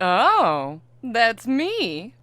Oh, that's me.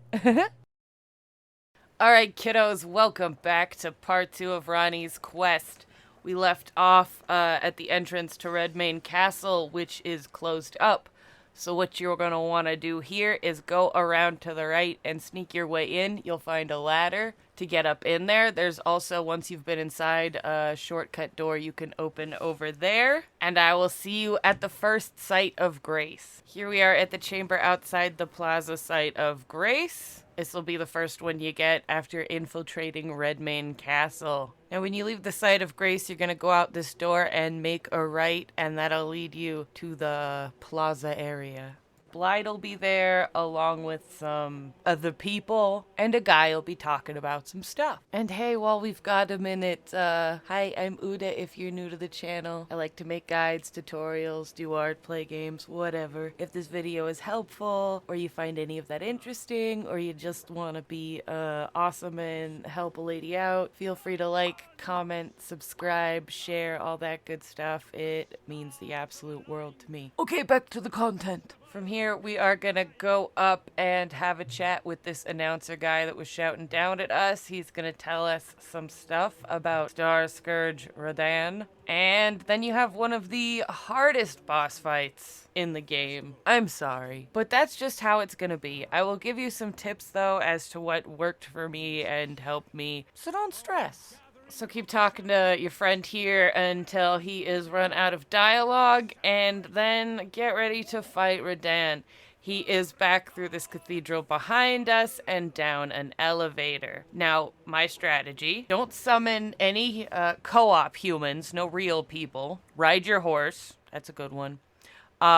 Alright, kiddos, welcome back to part 2 of Ronnie's quest. We left off at the entrance to Redmane Castle, which is closed up. So what you're going to want to do here is go around to the right and sneak your way in. You'll find a ladder to get up in there. There's also, once you've been inside, a shortcut door you can open over there. And I will see you at the first site of Grace. Here we are at the chamber outside the plaza site of Grace. This will be the first one you get after infiltrating Redmane Castle. Now, when you leave the site of Grace, you're going to go out this door and make a right, and that'll lead you to the plaza area. Blyde'll be there along with some other people, and a guy will be talking about some stuff. And hey, while we've got a minute, hi, I'm Uda if you're new to the channel. I like to make guides, tutorials, do art, play games, whatever. If this video is helpful, or you find any of that interesting, or you just want to be awesome and help a lady out, feel free to like, comment, subscribe, share, all that good stuff. It means the absolute world to me. Okay, back to the content. From here, we are gonna go up and have a chat with this announcer guy that was shouting down at us. He's gonna tell us some stuff about Star Scourge Radan. And then you have one of the hardest boss fights in the game. I'm sorry, but that's just how it's gonna be. I will give you some tips though as to what worked for me and helped me, so don't stress. So keep talking to your friend here until he is run out of dialogue, and then get ready to fight Radan. He is back through this cathedral behind us and down an elevator. Now, my strategy, don't summon any co-op humans, no real people. Ride your horse. That's a good one.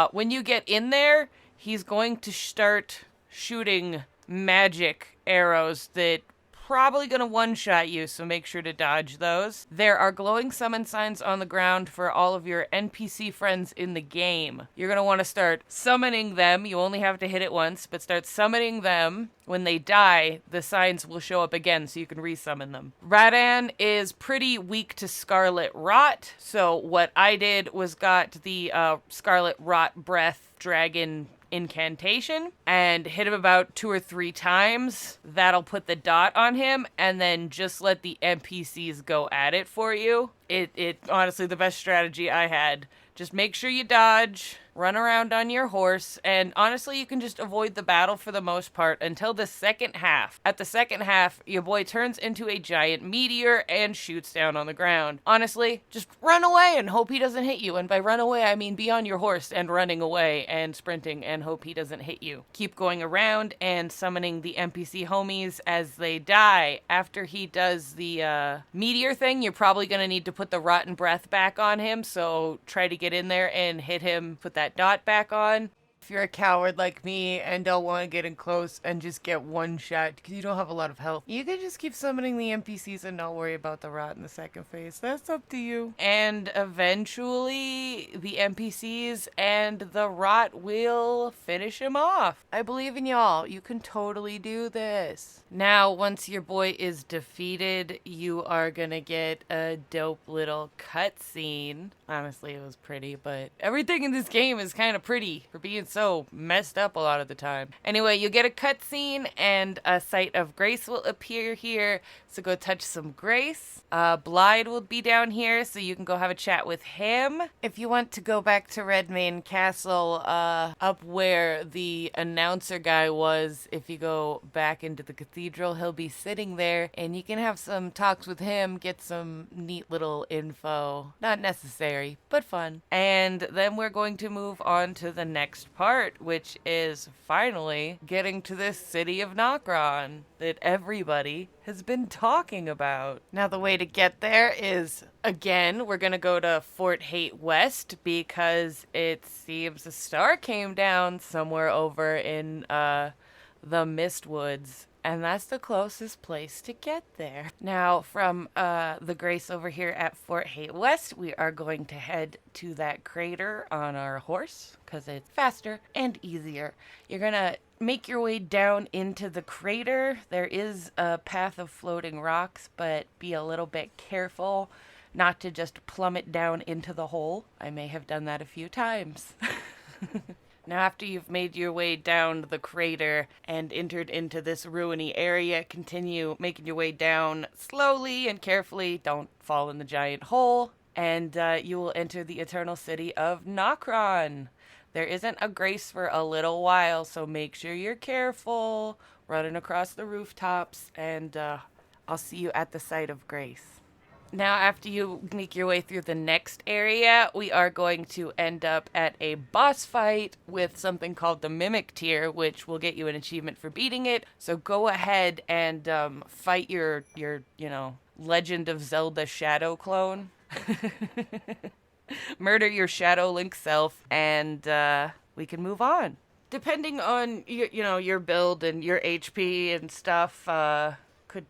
When you get in there, he's going to start shooting magic arrows that probably gonna one-shot you, so make sure to dodge those. There are glowing summon signs on the ground for all of your NPC friends in the game. You're gonna want to start summoning them. You only have to hit it once, but start summoning them. When they die, the signs will show up again, so you can resummon them. Radan is pretty weak to Scarlet Rot, so what I did was got the Scarlet Rot Breath Dragon incantation and hit him about 2 or 3 times. That'll put the dot on him, and then just let the NPCs go at it for you. It honestly the best strategy I had. Just make sure you dodge, run around on your horse, and honestly, you can just avoid the battle for the most part until the second half. At the second half, your boy turns into a giant meteor and shoots down on the ground. Honestly, just run away and hope he doesn't hit you. And by run away, I mean be on your horse and running away and sprinting and hope he doesn't hit you. Keep going around and summoning the NPC homies as they die. After he does the meteor thing, you're probably going to need to put the rotten breath back on him, so try to get in there and hit him, put that dot back on. If you're a coward like me and don't want to get in close and just get one shot because you don't have a lot of health, you can just keep summoning the NPCs and not worry about the rot in the second phase. That's up to you. And eventually, the NPCs and the rot will finish him off. I believe in y'all. You can totally do this. Now, once your boy is defeated, you are gonna get a dope little cutscene. Honestly, it was pretty, but everything in this game is kind of pretty for being so messed up a lot of the time. Anyway, you get a cutscene and a site of Grace will appear here, so go touch some Grace. Blyde will be down here, so you can go have a chat with him. If you want to go back to Redmane Castle, up where the announcer guy was, if you go back into the cathedral, he'll be sitting there, and you can have some talks with him, get some neat little info. Not necessary, but fun. And then we're going to move on to the next part, which is finally getting to this city of Nokron that everybody has been talking about. Now, the way to get there is, again, we're gonna go to Fort Hate West because it seems a star came down somewhere over in the Mistwoods, and that's the closest place to get there. Now, from the Grace over here at Fort Hate West, we are going to head to that crater on our horse because it's faster and easier. You're gonna make your way down into the crater. There is a path of floating rocks, but be a little bit careful not to just plummet down into the hole. I may have done that a few times. Now, after you've made your way down the crater and entered into this ruiny area, continue making your way down slowly and carefully. Don't fall in the giant hole. And you will enter the eternal city of Nokron. There isn't a grace for a little while, so make sure you're careful running across the rooftops, and I'll see you at the site of grace. Now, after you make your way through the next area, we are going to end up at a boss fight with something called the Mimic Tier, which will get you an achievement for beating it. So go ahead and fight your Legend of Zelda Shadow clone. Murder your Shadow Link self, and we can move on. Depending on your build and your HP and stuff,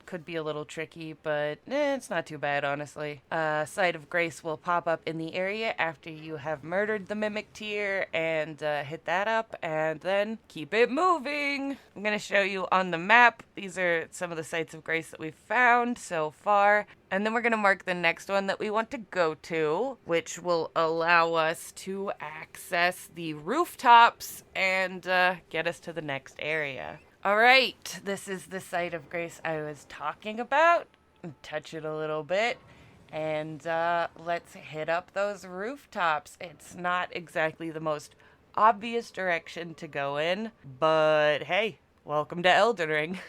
could be a little tricky, but it's not too bad, honestly. Site of Grace will pop up in the area after you have murdered the Mimic Tier, and hit that up, and then keep it moving. I'm going to show you on the map. These are some of the sites of Grace that we've found so far. And then we're going to mark the next one that we want to go to, which will allow us to access the rooftops and get us to the next area. All right, this is the site of Grace I was talking about. Touch it a little bit, and let's hit up those rooftops. It's not exactly the most obvious direction to go in, but hey, welcome to Elden Ring.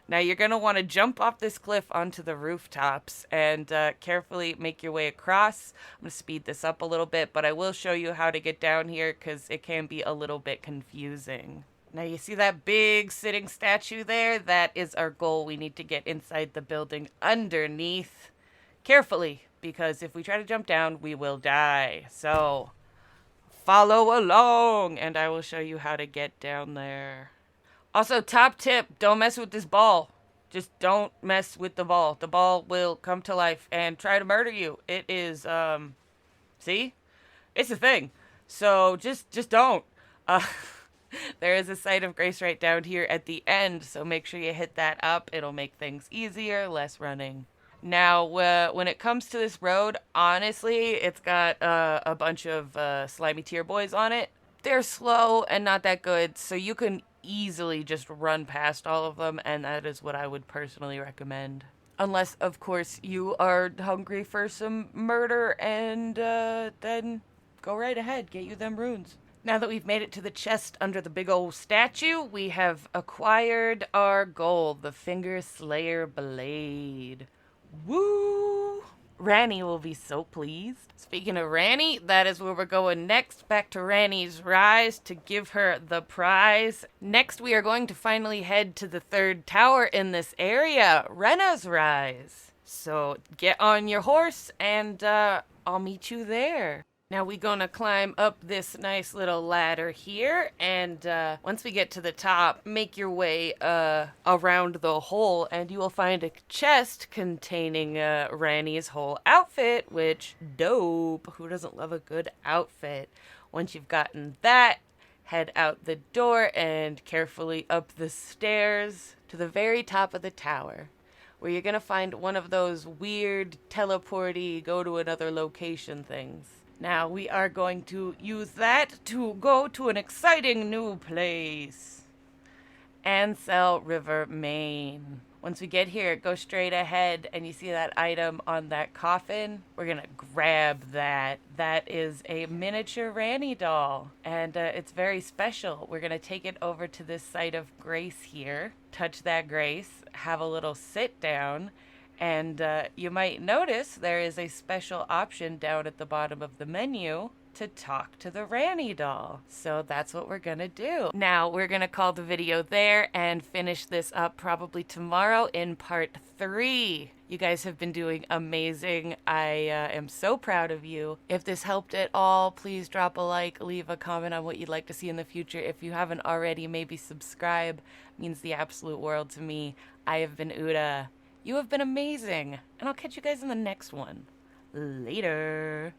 Now you're going to want to jump off this cliff onto the rooftops and carefully make your way across. I'm going to speed this up a little bit, but I will show you how to get down here because it can be a little bit confusing. Now you see that big sitting statue there? That is our goal. We need to get inside the building underneath carefully, because if we try to jump down, we will die. So follow along, and I will show you how to get down there. Also, top tip, don't mess with this ball. Just don't mess with the ball. The ball will come to life and try to murder you. It is, see? It's a thing. So just don't. There is a site of Grace right down here at the end, so make sure you hit that up. It'll make things easier, less running. Now, when it comes to this road, honestly, it's got a bunch of slimy tier boys on it. They're slow and not that good, so you can easily just run past all of them, and that is what I would personally recommend. Unless, of course, you are hungry for some murder, and then go right ahead, get you them runes. Now that we've made it to the chest under the big old statue, we have acquired our goal, the Finger Slayer Blade. Woo! Ranni will be so pleased. Speaking of Ranni, that is where we're going next, back to Ranni's Rise to give her the prize. Next, we are going to finally head to the third tower in this area, Ranni's Rise. So get on your horse, and I'll meet you there. Now we're gonna climb up this nice little ladder here, and once we get to the top, make your way around the hole, and you will find a chest containing Ranni's whole outfit, which, dope. Who doesn't love a good outfit? Once you've gotten that, head out the door and carefully up the stairs to the very top of the tower, where you're gonna find one of those weird teleporty go to another location things. Now we are going to use that to go to an exciting new place. Ansel River, Maine. Once we get here, go straight ahead, and you see that item on that coffin? We're gonna grab that. That is a miniature Ranni doll, and it's very special. We're gonna take it over to this site of Grace here, touch that Grace, have a little sit down, and you might notice there is a special option down at the bottom of the menu to talk to the Ranni doll. So that's what we're gonna do. Now we're gonna call the video there and finish this up probably tomorrow in part 3. You guys have been doing amazing. I am so proud of you. If this helped at all, please drop a like, leave a comment on what you'd like to see in the future. If you haven't already, maybe subscribe. It means the absolute world to me. I have been Uda. You have been amazing, and I'll catch you guys in the next one. Later.